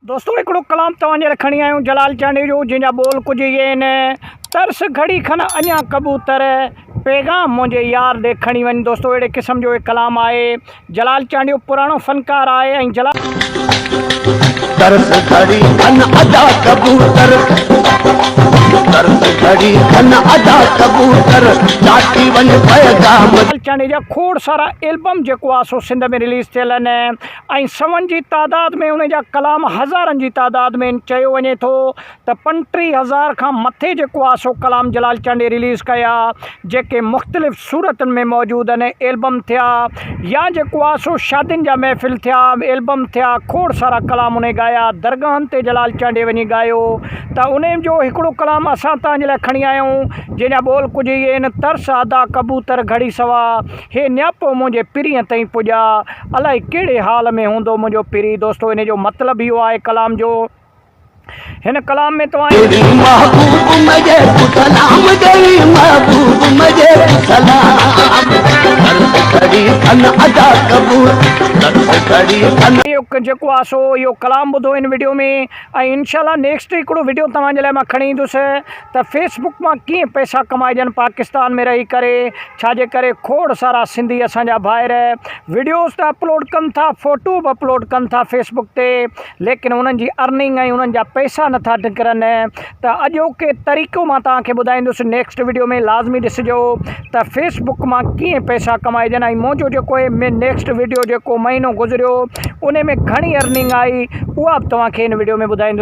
दोस्तों हिकिड़ो कलाम तव्हांजे लाइ खणी आहियूं जलाल चांडी जो, जंहिंजा बोल कुझु इहे आहिनि। तरस घड़ी खन अञा कबूतर, पैगाम मुंहिंजे यार ॾे खणी वञ। दोस्तों अहिड़े क़िस्म जो कलाम आहे। जलाल चांडी पुराणो फ़नकार आहे ऐं तरस घड़ी खन अदा कबूतर, तरस घड़ी खन अदा कबूतर, चाटी वञ पैगाम। जलाल चांडी जा खोड़ सारा एल्बम जेको आहे सो सिंध में रिलीज़ थियल आहिनि ऐं सवनि जी तादाद में उन जा कलाम हज़ारनि जी तादाद में चयो वञे थो त 35,000 खां मथे जेको आहे सो कलाम जलाल चांडी रिलीज़ कया, जेके मुख़्तलिफ़ सूरतुनि में मौजूदु आहिनि। एल्बम थिया या जेको आहे सो शादियुनि जा महफ़िल थिया, एल्बम थिया, खोड़ सारा कलाम उन गाया। दरगाहनि ते जलाल चांडी वञी गायो त उन जो हिकिड़ो कलाम असां तव्हांजे लाइ खणी आया आहियूं, जंहिंजा बोल कुझु इहे आहिनि। तरस अदा कबूतर घड़ी सवा, हे न्यापो मुंहिंजे पिरीअ ताईं पुॼा, अलाए कहिड़े हाल में हूंदो मुंहिंजो पिरी। दोस्तों इन जो मतिलबु इहो आहे कलाम जो। हिन कलाम में तव्हां जेको आहे सो इहो कलाम ॿुधो हिन वीडियो में। ऐं इनशाला नेक्स्ट हिकिड़ो वीडियो तव्हांजे लाइ मां खणी ईंदुसि त फेसबुक मां कीअं पैसा कमाइजनि पाकिस्तान में रही करे, छाजे करे खोड़ सारा सिंधी असांजा भाइर वीडियोज़ त अपलोड कनि था, फ़ोटो बि अपलोड कनि था फेसबुक ते, लेकिन उन्हनि जी अर्निंग ऐं उन्हनि जा पैसा नथा निकिरनि। त अॼोके तरीक़ो मां तव्हांखे ॿुधाईंदुसि नेक्स्ट वीडियो में, लाज़मी ॾिसिजो त फेसबुक मां कीअं पैसा कमाइजनि। ऐं मुंहिंजो जेको नेक्स्ट वीडियो जेको महीनो गुज़रियो उन में घणी अर्निंग आई उहा बि तव्हांखे हिन वीडियो में ॿुधाईंदुसि।